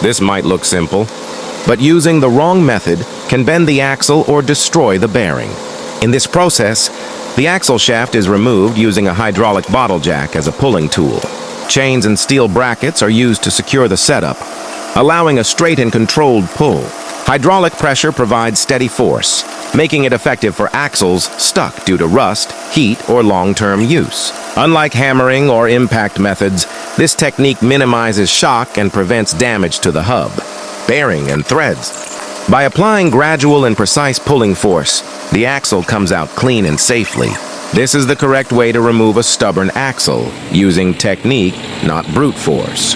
This might look simple, but using the wrong method can bend the axle or destroy the bearing. In this process, the axle shaft is removed using a hydraulic bottle jack as a pulling tool. Chains and steel brackets are used to secure the setup, allowing a straight and controlled pull. Hydraulic pressure provides steady force, making it effective for axles stuck due to rust, heat, or long-term use. Unlike hammering or impact methods, this technique minimizes shock and prevents damage to the hub, bearing, and threads. By applying gradual and precise pulling force, the axle comes out clean and safely. This is the correct way to remove a stubborn axle, using technique, not brute force.